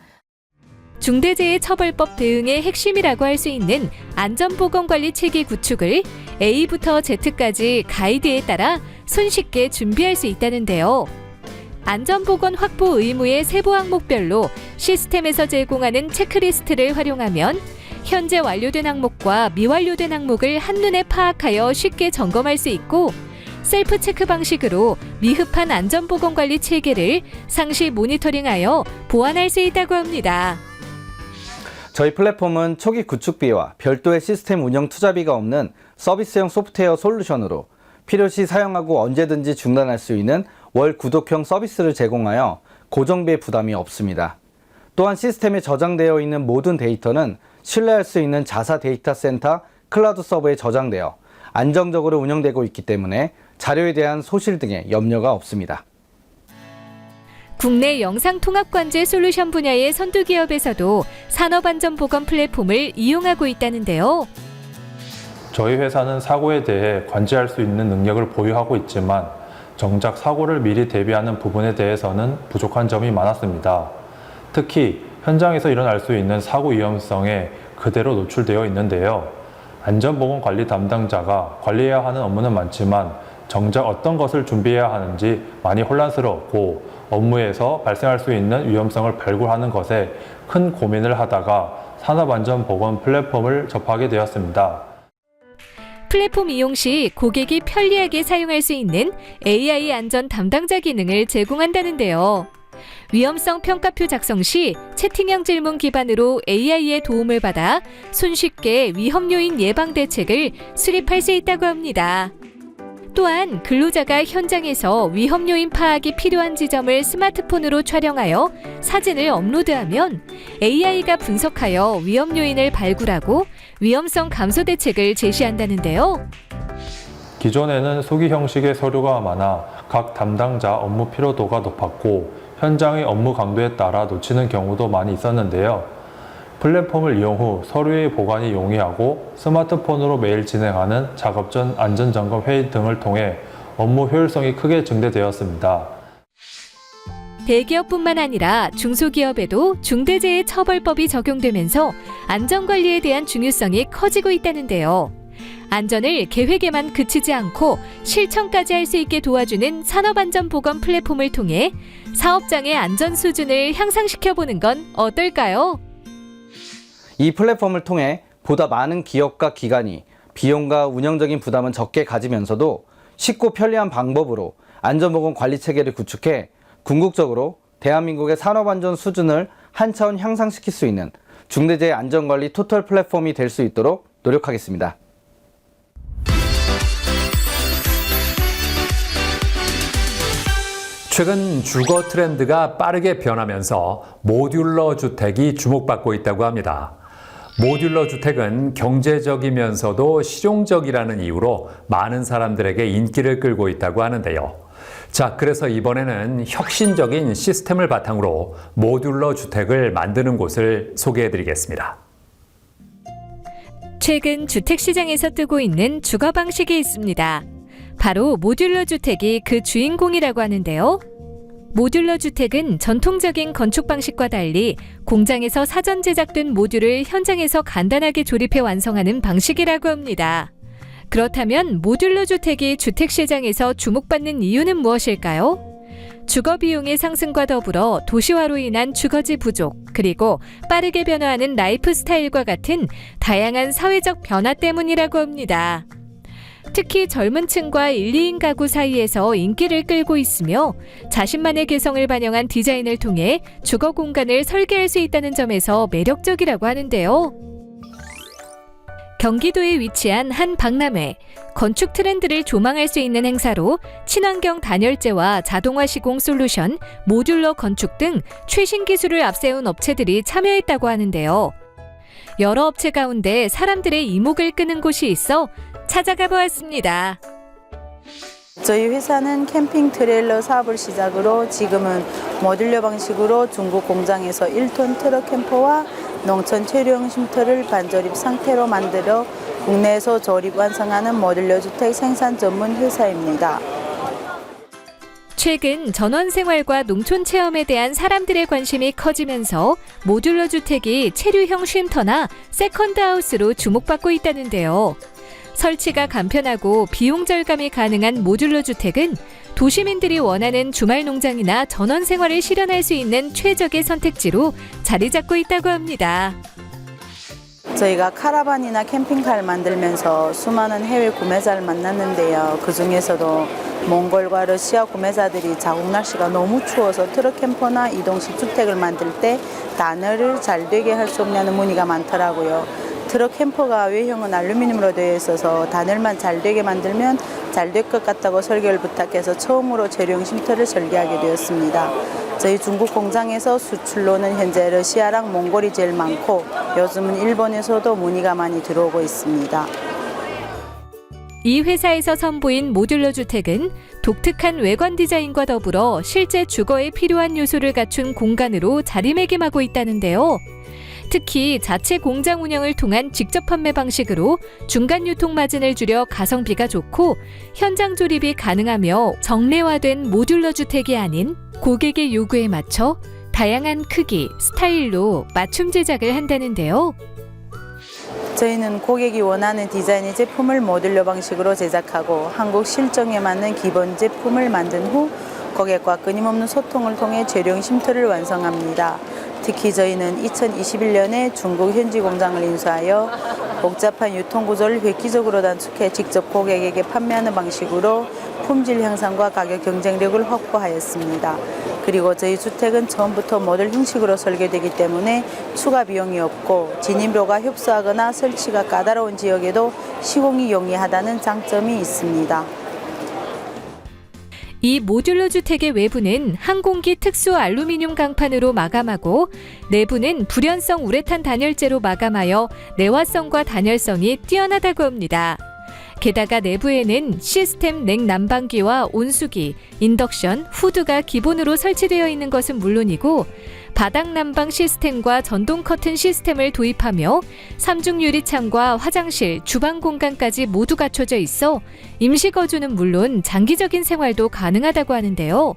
중대재해처벌법 대응의 핵심이라고 할 수 있는 안전보건관리체계 구축을 A부터 Z까지 가이드에 따라 손쉽게 준비할 수 있다는데요. 안전보건 확보 의무의 세부 항목별로 시스템에서 제공하는 체크리스트를 활용하면 현재 완료된 항목과 미완료된 항목을 한눈에 파악하여 쉽게 점검할 수 있고 셀프 체크 방식으로 미흡한 안전보건관리 체계를 상시 모니터링하여 보완할 수 있다고 합니다. 저희 플랫폼은 초기 구축비와 별도의 시스템 운영 투자비가 없는 서비스형 소프트웨어 솔루션으로 필요시 사용하고 언제든지 중단할 수 있는 월 구독형 서비스를 제공하여 고정비의 부담이 없습니다. 또한 시스템에 저장되어 있는 모든 데이터는 신뢰할 수 있는 자사 데이터 센터 클라우드 서버에 저장되어 안정적으로 운영되고 있기 때문에 자료에 대한 소실 등의 염려가 없습니다. 국내 영상통합관제 솔루션 분야의 선두기업에서도 산업안전보건 플랫폼을 이용하고 있다는데요. 저희 회사는 사고에 대해 관제할 수 있는 능력을 보유하고 있지만 정작 사고를 미리 대비하는 부분에 대해서는 부족한 점이 많았습니다. 특히 현장에서 일어날 수 있는 사고 위험성에 그대로 노출되어 있는데요. 안전보건관리 담당자가 관리해야 하는 업무는 많지만 정작 어떤 것을 준비해야 하는지 많이 혼란스러웠고 업무에서 발생할 수 있는 위험성을 발굴하는 것에 큰 고민을 하다가 산업안전보건 플랫폼을 접하게 되었습니다. 플랫폼 이용 시 고객이 편리하게 사용할 수 있는 AI 안전 담당자 기능을 제공한다는데요. 위험성 평가표 작성 시 채팅형 질문 기반으로 AI의 도움을 받아 손쉽게 위험 요인 예방 대책을 수립할 수 있다고 합니다. 또한 근로자가 현장에서 위험 요인 파악이 필요한 지점을 스마트폰으로 촬영하여 사진을 업로드하면 AI가 분석하여 위험 요인을 발굴하고 위험성 감소 대책을 제시한다는데요. 기존에는 수기 형식의 서류가 많아 각 담당자 업무 피로도가 높았고 현장의 업무 강도에 따라 놓치는 경우도 많이 있었는데요. 플랫폼을 이용 후 서류의 보관이 용이하고 스마트폰으로 매일 진행하는 작업 전 안전점검 회의 등을 통해 업무 효율성이 크게 증대되었습니다. 대기업뿐만 아니라 중소기업에도 중대재해처벌법이 적용되면서 안전관리에 대한 중요성이 커지고 있다는데요. 안전을 계획에만 그치지 않고 실천까지 할 수 있게 도와주는 산업안전보건 플랫폼을 통해 사업장의 안전 수준을 향상시켜보는 건 어떨까요? 이 플랫폼을 통해 보다 많은 기업과 기관이 비용과 운영적인 부담은 적게 가지면서도 쉽고 편리한 방법으로 안전보건 관리 체계를 구축해 궁극적으로 대한민국의 산업안전 수준을 한 차원 향상시킬 수 있는 중대재해안전관리 토털 플랫폼이 될 수 있도록 노력하겠습니다. 최근 주거 트렌드가 빠르게 변하면서 모듈러 주택이 주목받고 있다고 합니다. 모듈러 주택은 경제적이면서도 실용적이라는 이유로 많은 사람들에게 인기를 끌고 있다고 하는데요. 자, 그래서 이번에는 혁신적인 시스템을 바탕으로 모듈러 주택을 만드는 곳을 소개해드리겠습니다. 최근 주택시장에서 뜨고 있는 주거 방식이 있습니다. 바로 모듈러 주택이 그 주인공이라고 하는데요. 모듈러 주택은 전통적인 건축 방식과 달리 공장에서 사전 제작된 모듈을 현장에서 간단하게 조립해 완성하는 방식이라고 합니다. 그렇다면 모듈러 주택이 주택시장에서 주목받는 이유는 무엇일까요? 주거 비용의 상승과 더불어 도시화로 인한 주거지 부족, 그리고 빠르게 변화하는 라이프 스타일과 같은 다양한 사회적 변화 때문이라고 합니다. 특히 젊은 층과 1, 2인 가구 사이에서 인기를 끌고 있으며 자신만의 개성을 반영한 디자인을 통해 주거 공간을 설계할 수 있다는 점에서 매력적이라고 하는데요. 경기도에 위치한 한 박람회, 건축 트렌드를 조망할 수 있는 행사로 친환경 단열재와 자동화 시공 솔루션, 모듈러 건축 등 최신 기술을 앞세운 업체들이 참여했다고 하는데요. 여러 업체 가운데 사람들의 이목을 끄는 곳이 있어 찾아가 보았습니다. 저희 회사는 캠핑 트레일러 사업을 시작으로 지금은 모듈러 방식으로 중국 공장에서 1톤 트럭 캠퍼와 농촌 체류형 쉼터를 반조립 상태로 만들어 국내에서 조립 완성하는 모듈러 주택 생산 전문 회사입니다. 최근 전원생활과 농촌 체험에 대한 사람들의 관심이 커지면서 모듈러 주택이 체류형 쉼터나 세컨드하우스로 주목받고 있다는데요. 설치가 간편하고 비용 절감이 가능한 모듈러 주택은 도시민들이 원하는 주말 농장이나 전원 생활을 실현할 수 있는 최적의 선택지로 자리 잡고 있다고 합니다. 저희가 카라반이나 캠핑카를 만들면서 수많은 해외 구매자를 만났는데요. 그중에서도 몽골과 러시아 구매자들이 자국 날씨가 너무 추워서 트럭 캠퍼나 이동식 주택을 만들 때 단열을 잘 되게 할 수 없냐는 문의가 많더라고요. 트럭 캠퍼가 외형은 알루미늄으로 되어 있어서 단열만 잘 되게 만들면 잘 될 것 같다고 설계를 부탁해서 처음으로 재료용 쉼터를 설계하게 되었습니다. 저희 중국 공장에서 수출로는 현재 러시아랑 몽골이 제일 많고 요즘은 일본에서도 문의가 많이 들어오고 있습니다. 이 회사에서 선보인 모듈러 주택은 독특한 외관 디자인과 더불어 실제 주거에 필요한 요소를 갖춘 공간으로 자리매김하고 있다는데요. 특히 자체 공장 운영을 통한 직접 판매 방식으로 중간 유통 마진을 줄여 가성비가 좋고 현장 조립이 가능하며 정례화된 모듈러 주택이 아닌 고객의 요구에 맞춰 다양한 크기, 스타일로 맞춤 제작을 한다는데요. 저희는 고객이 원하는 디자인의 제품을 모듈러 방식으로 제작하고 한국 실정에 맞는 기본 제품을 만든 후 고객과 끊임없는 소통을 통해 재료용 쉼터를 완성합니다. 특히 저희는 2021년에 중국 현지 공장을 인수하여 복잡한 유통구조를 획기적으로 단축해 직접 고객에게 판매하는 방식으로 품질 향상과 가격 경쟁력을 확보하였습니다. 그리고 저희 주택은 처음부터 모듈 형식으로 설계되기 때문에 추가 비용이 없고 진입로가 협소하거나 설치가 까다로운 지역에도 시공이 용이하다는 장점이 있습니다. 이 모듈러 주택의 외부는 항공기 특수 알루미늄 강판으로 마감하고 내부는 불연성 우레탄 단열재로 마감하여 내화성과 단열성이 뛰어나다고 합니다. 게다가 내부에는 시스템 냉난방기와 온수기, 인덕션, 후드가 기본으로 설치되어 있는 것은 물론이고 바닥 난방 시스템과 전동 커튼 시스템을 도입하며 삼중 유리창과 화장실, 주방 공간까지 모두 갖춰져 있어 임시 거주는 물론 장기적인 생활도 가능하다고 하는데요.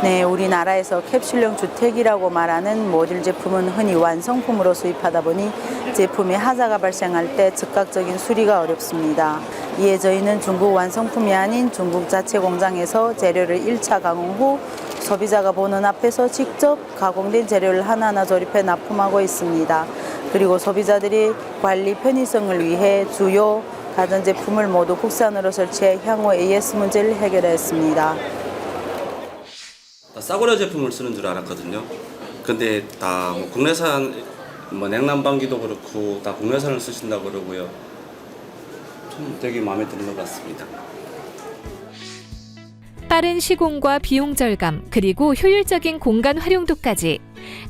네, 우리나라에서 캡슐형 주택이라고 말하는 모듈 제품은 흔히 완성품으로 수입하다 보니 제품에 하자가 발생할 때 즉각적인 수리가 어렵습니다. 이에 저희는 중국 완성품이 아닌 중국 자체 공장에서 재료를 1차 가공 후 소비자가 보는 앞에서 직접 가공된 재료를 하나하나 조립해 납품하고 있습니다. 그리고 소비자들이 관리 편의성을 위해 주요 가전제품을 모두 국산으로 설치해 향후 AS 문제를 해결했습니다. 싸구려 제품을 쓰는 줄 알았거든요. 근데 다 뭐 국내산 냉난방기도 그렇고 다 국내산을 쓰신다고 그러고요. 좀 되게 마음에 드는 것 같습니다. 빠른 시공과 비용 절감, 그리고 효율적인 공간 활용도까지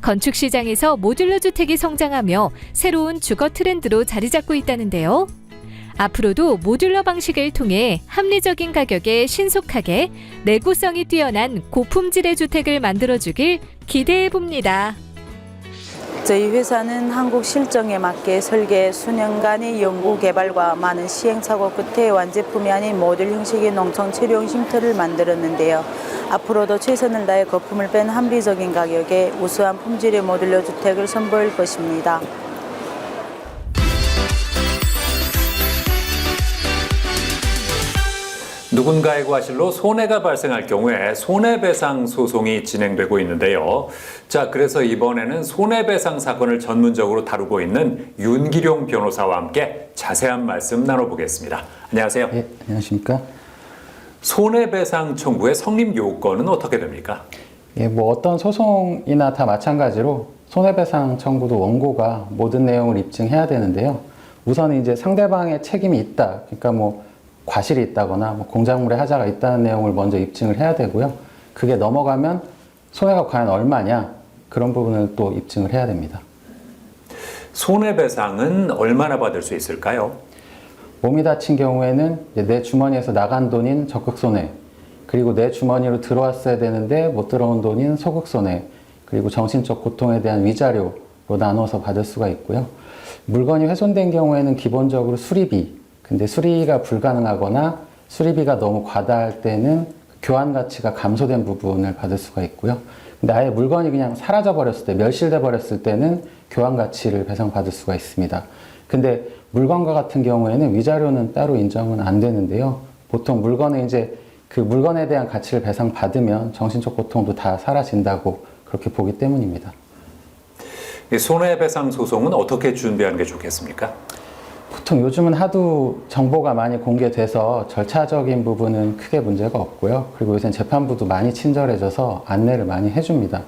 건축 시장에서 모듈러 주택이 성장하며 새로운 주거 트렌드로 자리 잡고 있다는데요. 앞으로도 모듈러 방식을 통해 합리적인 가격에 신속하게 내구성이 뛰어난 고품질의 주택을 만들어주길 기대해 봅니다. 저희 회사는 한국 실정에 맞게 설계, 수년간의 연구 개발과 많은 시행착오 끝에 완제품이 아닌 모듈 형식의 농촌 체류용 쉼터를 만들었는데요. 앞으로도 최선을 다해 거품을 뺀 합리적인 가격에 우수한 품질의 모듈러 주택을 선보일 것입니다. 누군가의 과실로 손해가 발생할 경우에 손해배상 소송이 진행되고 있는데요. 자, 그래서 이번에는 손해배상 사건을 전문적으로 다루고 있는 윤기룡 변호사와 함께 자세한 말씀 나눠보겠습니다. 안녕하세요. 네, 안녕하십니까. 손해배상 청구의 성립 요건은 어떻게 됩니까? 예, 뭐 어떤 소송이나 다 마찬가지로 손해배상 청구도 원고가 모든 내용을 입증해야 되는데요. 우선 이제 상대방의 책임이 있다. 그러니까 뭐 과실이 있다거나 뭐 공작물에 하자가 있다는 내용을 먼저 입증을 해야 되고요. 그게 넘어가면 손해가 과연 얼마냐 그런 부분을 또 입증을 해야 됩니다. 손해배상은 얼마나 받을 수 있을까요? 몸이 다친 경우에는 내 주머니에서 나간 돈인 적극손해, 그리고 내 주머니로 들어왔어야 되는데 못 들어온 돈인 소극손해, 그리고 정신적 고통에 대한 위자료로 나눠서 받을 수가 있고요. 물건이 훼손된 경우에는 기본적으로 수리비, 근데 수리가 불가능하거나 수리비가 너무 과다할 때는 교환 가치가 감소된 부분을 받을 수가 있고요. 근데 아예 물건이 그냥 사라져 버렸을 때, 멸실돼 버렸을 때는 교환 가치를 배상받을 수가 있습니다. 근데 물건과 같은 경우에는 위자료는 따로 인정은 안 되는데요. 보통 물건에 이제 그 물건에 대한 가치를 배상받으면 정신적 고통도 다 사라진다고 그렇게 보기 때문입니다. 이 손해배상 소송은 어떻게 준비하는 게 좋겠습니까? 보통 요즘은 하도 정보가 많이 공개돼서 절차적인 부분은 크게 문제가 없고요. 그리고 요새는 재판부도 많이 친절해져서 안내를 많이 해줍니다.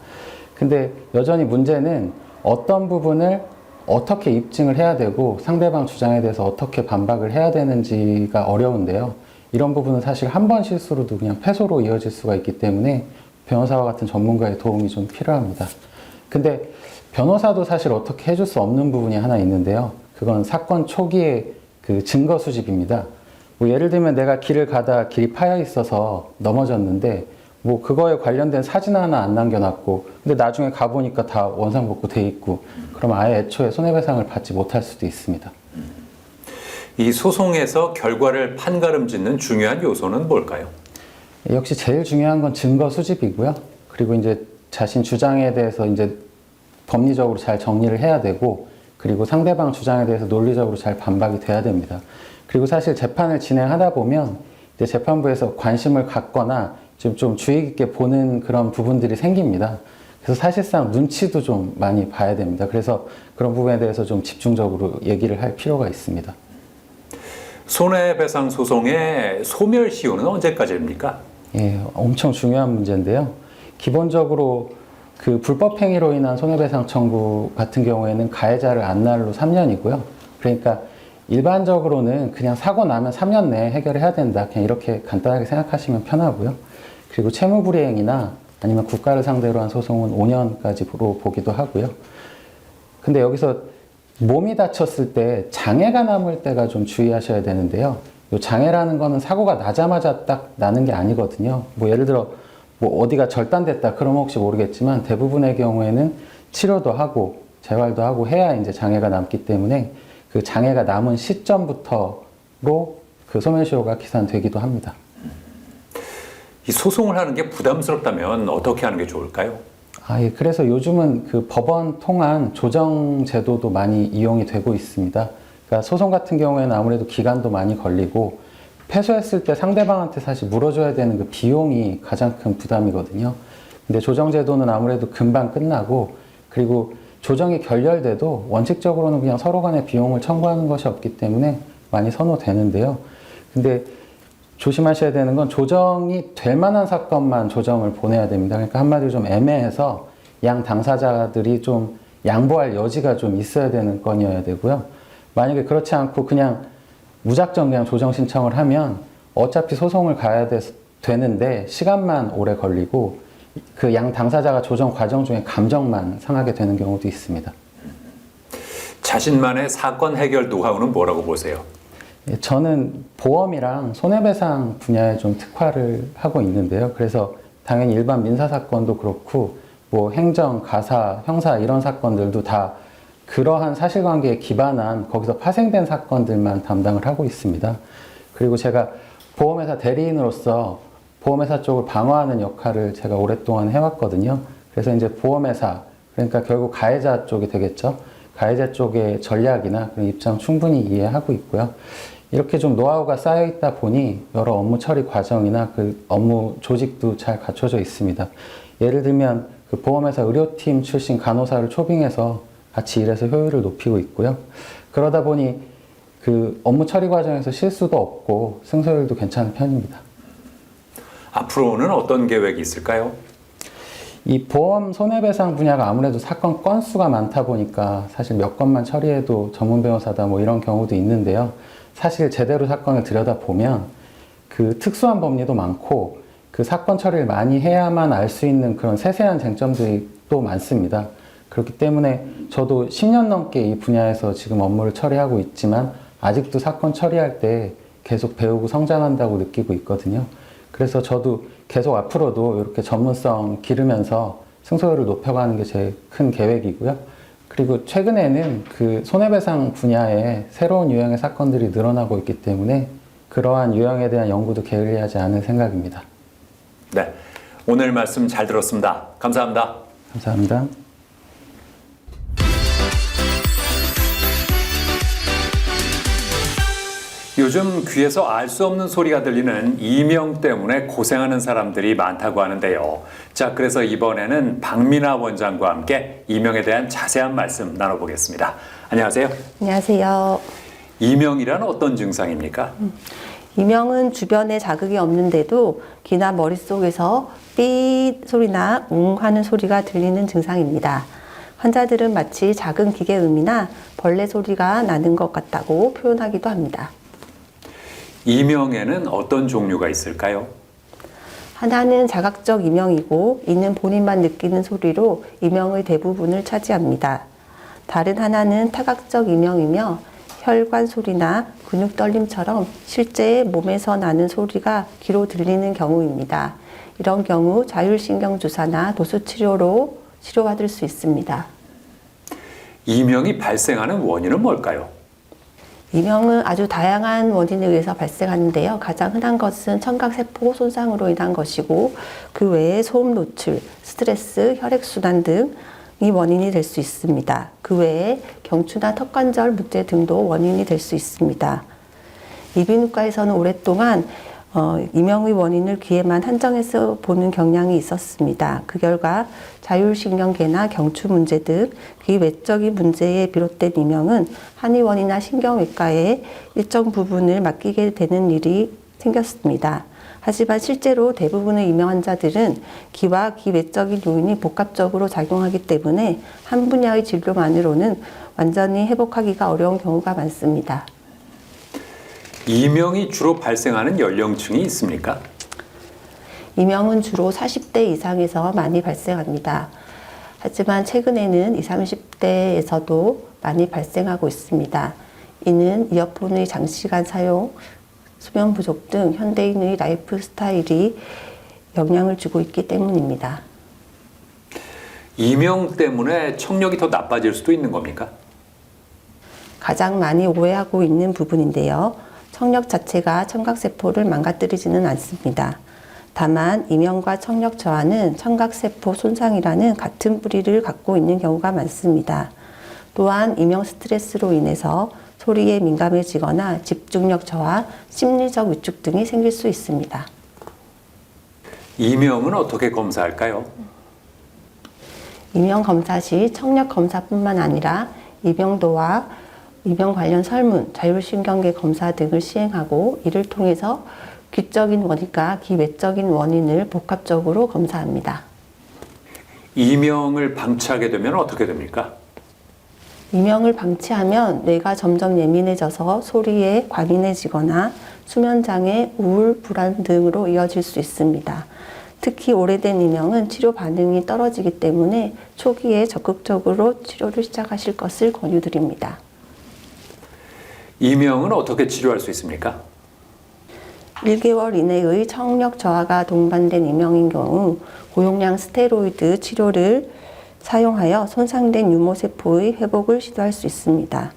근데 여전히 문제는 어떤 부분을 어떻게 입증을 해야 되고 상대방 주장에 대해서 어떻게 반박을 해야 되는지가 어려운데요. 이런 부분은 사실 한 번 실수로도 그냥 패소로 이어질 수가 있기 때문에 변호사와 같은 전문가의 도움이 좀 필요합니다. 근데 변호사도 사실 어떻게 해줄 수 없는 부분이 하나 있는데요. 그건 사건 초기의 그 증거 수집입니다. 뭐 예를 들면 내가 길을 가다 길이 파여 있어서 넘어졌는데 뭐 그거에 관련된 사진 하나 안 남겨놨고 근데 나중에 가보니까 다 원상복구 돼 있고 그럼 아예 애초에 손해배상을 받지 못할 수도 있습니다. 이 소송에서 결과를 판가름짓는 중요한 요소는 뭘까요? 역시 제일 중요한 건 증거 수집이고요. 그리고 이제 자신 주장에 대해서 이제 법리적으로 잘 정리를 해야 되고 그리고 상대방 주장에 대해서 논리적으로 잘 반박이 돼야 됩니다. 그리고 사실 재판을 진행하다 보면 이제 재판부에서 관심을 갖거나 좀 주의 깊게 보는 그런 부분들이 생깁니다. 그래서 사실상 눈치도 좀 많이 봐야 됩니다. 그래서 그런 부분에 대해서 좀 집중적으로 얘기를 할 필요가 있습니다. 손해배상 소송의 소멸시효는 언제까지입니까? 예, 엄청 중요한 문제인데요. 기본적으로 그 불법 행위로 인한 손해배상 청구 같은 경우에는 가해자를 안 날로 3년이고요. 그러니까 일반적으로는 그냥 사고 나면 3년 내에 해결해야 된다. 그냥 이렇게 간단하게 생각하시면 편하고요. 그리고 채무불이행이나 아니면 국가를 상대로 한 소송은 5년까지로 보기도 하고요. 근데 여기서 몸이 다쳤을 때 장애가 남을 때가 좀 주의하셔야 되는데요. 이 장애라는 거는 사고가 나자마자 딱 나는 게 아니거든요. 뭐 예를 들어 뭐 어디가 절단됐다 그러면 혹시 모르겠지만 대부분의 경우에는 치료도 하고 재활도 하고 해야 이제 장애가 남기 때문에 그 장애가 남은 시점부터로 그 소멸시효가 기산되기도 합니다. 이 소송을 하는 게 부담스럽다면 어떻게 하는 게 좋을까요? 예. 그래서 요즘은 그 법원 통한 조정 제도도 많이 이용이 되고 있습니다. 그러니까 소송 같은 경우에는 아무래도 기간도 많이 걸리고 패소했을 때 상대방한테 사실 물어줘야 되는 그 비용이 가장 큰 부담이거든요. 근데 조정 제도는 아무래도 금방 끝나고 그리고 조정이 결렬돼도 원칙적으로는 그냥 서로 간에 비용을 청구하는 것이 없기 때문에 많이 선호되는데요. 근데 조심하셔야 되는 건 조정이 될 만한 사건만 조정을 보내야 됩니다. 그러니까 한마디로 좀 애매해서 양 당사자들이 좀 양보할 여지가 좀 있어야 되는 건이어야 되고요. 만약에 그렇지 않고 그냥 무작정 그냥 조정 신청을 하면 어차피 소송을 가야 되는데 시간만 오래 걸리고 그 양 당사자가 조정 과정 중에 감정만 상하게 되는 경우도 있습니다. 자신만의 사건 해결 노하우는 뭐라고 보세요? 저는 보험이랑 손해배상 분야에 좀 특화를 하고 있는데요. 그래서 당연히 일반 민사사건도 그렇고 뭐 행정, 가사, 형사 이런 사건들도 다 그러한 사실관계에 기반한 거기서 파생된 사건들만 담당을 하고 있습니다. 그리고 제가 보험회사 대리인으로서 보험회사 쪽을 방어하는 역할을 제가 오랫동안 해왔거든요. 그래서 이제 보험회사, 그러니까 결국 가해자 쪽이 되겠죠. 가해자 쪽의 전략이나 그런 입장 충분히 이해하고 있고요. 이렇게 좀 노하우가 쌓여 있다 보니 여러 업무 처리 과정이나 그 업무 조직도 잘 갖춰져 있습니다. 예를 들면 그 보험회사 의료팀 출신 간호사를 초빙해서 같이 일해서 효율을 높이고 있고요. 그러다 보니 그 업무 처리 과정에서 실수도 없고 승소율도 괜찮은 편입니다. 앞으로는 어떤 계획이 있을까요? 이 보험 손해배상 분야가 아무래도 사건 건수가 많다 보니까 사실 몇 건만 처리해도 전문 변호사다 뭐 이런 경우도 있는데요. 사실 제대로 사건을 들여다보면 그 특수한 법리도 많고 그 사건 처리를 많이 해야만 알 수 있는 그런 세세한 쟁점들이 또 많습니다. 그렇기 때문에 저도 10년 넘게 이 분야에서 지금 업무를 처리하고 있지만 아직도 사건 처리할 때 계속 배우고 성장한다고 느끼고 있거든요. 그래서 저도 계속 앞으로도 이렇게 전문성 기르면서 승소율을 높여가는 게 제 큰 계획이고요. 그리고 최근에는 그 손해배상 분야에 새로운 유형의 사건들이 늘어나고 있기 때문에 그러한 유형에 대한 연구도 게을리하지 않은 생각입니다. 네, 오늘 말씀 잘 들었습니다. 감사합니다. 감사합니다. 요즘 귀에서 알 수 없는 소리가 들리는 이명 때문에 고생하는 사람들이 많다고 하는데요. 자, 그래서 이번에는 박민아 원장과 함께 이명에 대한 자세한 말씀 나눠보겠습니다. 안녕하세요. 안녕하세요. 이명이란 어떤 증상입니까? 이명은 주변에 자극이 없는데도 귀나 머릿속에서 삐 소리나 웅 하는 소리가 들리는 증상입니다. 환자들은 마치 작은 기계음이나 벌레 소리가 나는 것 같다고 표현하기도 합니다. 이명에는 어떤 종류가 있을까요? 하나는 자각적 이명이고 이는 본인만 느끼는 소리로 이명의 대부분을 차지합니다. 다른 하나는 타각적 이명이며 혈관 소리나 근육 떨림처럼 실제 몸에서 나는 소리가 귀로 들리는 경우입니다. 이런 경우 자율신경 주사나 도수 치료로 치료받을 수 있습니다. 이명이 발생하는 원인은 뭘까요? 이명은 아주 다양한 원인에 의해서 발생하는데요. 가장 흔한 것은 청각세포 손상으로 인한 것이고 그 외에 소음 노출, 스트레스, 혈액순환 등이 원인이 될 수 있습니다. 그 외에 경추나 턱관절 문제 등도 원인이 될 수 있습니다. 이비인후과에서는 오랫동안 이명의 원인을 귀에만 한정해서 보는 경향이 있었습니다. 그 결과 자율신경계나 경추 문제 등 귀 외적인 문제에 비롯된 이명은 한의원이나 신경외과에 일정 부분을 맡기게 되는 일이 생겼습니다. 하지만 실제로 대부분의 이명 환자들은 귀와 귀 외적인 요인이 복합적으로 작용하기 때문에 한 분야의 진료만으로는 완전히 회복하기가 어려운 경우가 많습니다. 이명이 주로 발생하는 연령층이 있습니까? 이명은 주로 40대 이상에서 많이 발생합니다. 하지만 최근에는 20, 30대에서도 많이 발생하고 있습니다. 이는 이어폰의 장시간 사용, 수면 부족 등 현대인의 라이프 스타일이 영향을 주고 있기 때문입니다. 이명 때문에 청력이 더 나빠질 수도 있는 겁니까? 가장 많이 오해하고 있는 부분인데요. 청력 자체가 청각세포를 망가뜨리지는 않습니다. 다만 이명과 청력 저하는 청각세포 손상이라는 같은 뿌리를 갖고 있는 경우가 많습니다. 또한 이명 스트레스로 인해서 소리에 민감해지거나 집중력 저하, 심리적 위축 등이 생길 수 있습니다. 이명은 어떻게 검사할까요? 이명 검사 시 청력 검사뿐만 아니라 이명도와 이명 관련 설문, 자율신경계 검사 등을 시행하고 이를 통해서 귀적인 원인과 기외적인 원인을 복합적으로 검사합니다. 이명을 방치하게 되면 어떻게 됩니까? 이명을 방치하면 뇌가 점점 예민해져서 소리에 과민해지거나 수면장애, 우울, 불안 등으로 이어질 수 있습니다. 특히 오래된 이명은 치료 반응이 떨어지기 때문에 초기에 적극적으로 치료를 시작하실 것을 권유드립니다. 이명은 어떻게 치료할 수 있습니까? 1개월 이내의 청력 저하가 동반된 이명인 경우 고용량 스테로이드 치료를 사용하여 손상된 유모세포의 회복을 시도할 수 있습니다.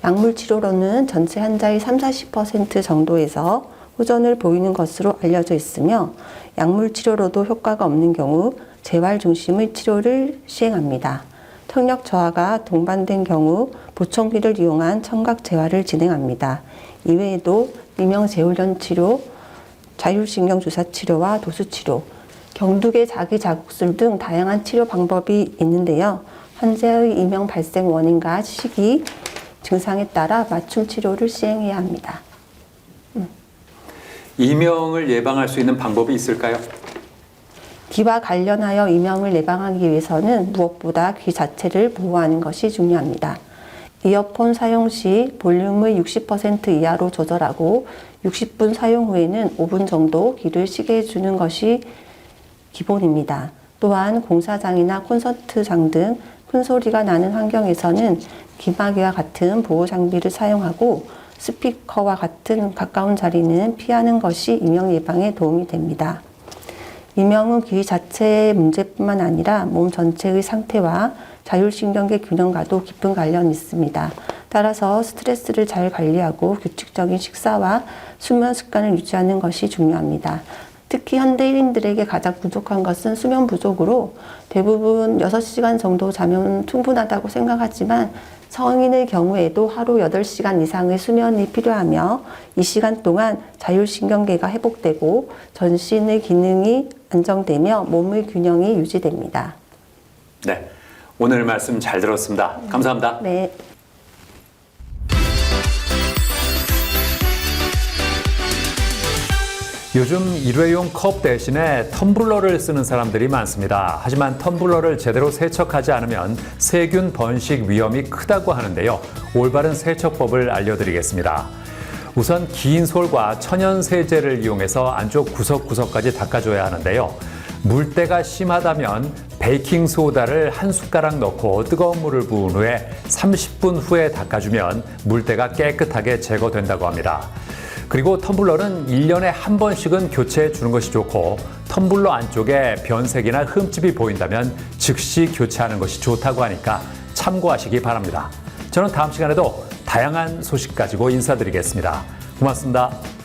약물 치료로는 전체 환자의 30-40% 정도에서 호전을 보이는 것으로 알려져 있으며 약물 치료로도 효과가 없는 경우 재활 중심의 치료를 시행합니다. 청력 저하가 동반된 경우 보청기를 이용한 청각 재활을 진행합니다. 이외에도 이명 재훈련 치료, 자율신경 주사 치료와 도수 치료, 경두계 자기 자극술 등 다양한 치료 방법이 있는데요. 환자의 이명 발생 원인과 시기, 증상에 따라 맞춤 치료를 시행해야 합니다. 이명을 예방할 수 있는 방법이 있을까요? 귀와 관련하여 이명을 예방하기 위해서는 무엇보다 귀 자체를 보호하는 것이 중요합니다. 이어폰 사용 시 볼륨의 60% 이하로 조절하고 60분 사용 후에는 5분 정도 귀를 쉬게 해주는 것이 기본입니다. 또한 공사장이나 콘서트장 등 큰 소리가 나는 환경에서는 귀마개와 같은 보호 장비를 사용하고 스피커와 같은 가까운 자리는 피하는 것이 이명 예방에 도움이 됩니다. 이명은 귀 자체의 문제뿐만 아니라 몸 전체의 상태와 자율신경계 균형과도 깊은 관련이 있습니다. 따라서 스트레스를 잘 관리하고 규칙적인 식사와 수면 습관을 유지하는 것이 중요합니다. 특히 현대인들에게 가장 부족한 것은 수면 부족으로 대부분 6시간 정도 자면 충분하다고 생각하지만 성인의 경우에도 하루 8시간 이상의 수면이 필요하며 이 시간 동안 자율신경계가 회복되고 전신의 기능이 안정되며 몸의 균형이 유지됩니다. 네, 오늘 말씀 잘 들었습니다. 감사합니다. 네. 요즘 일회용 컵 대신에 텀블러를 쓰는 사람들이 많습니다. 하지만 텀블러를 제대로 세척하지 않으면 세균 번식 위험이 크다고 하는데요. 올바른 세척법을 알려드리겠습니다. 우선 긴 솔과 천연 세제를 이용해서 안쪽 구석구석까지 닦아줘야 하는데요. 물때가 심하다면 베이킹 소다를 한 숟가락 넣고 뜨거운 물을 부은 후에 30분 후에 닦아주면 물때가 깨끗하게 제거된다고 합니다. 그리고 텀블러는 1년에 한 번씩은 교체해 주는 것이 좋고 텀블러 안쪽에 변색이나 흠집이 보인다면 즉시 교체하는 것이 좋다고 하니까 참고하시기 바랍니다. 저는 다음 시간에도 다양한 소식 가지고 인사드리겠습니다. 고맙습니다.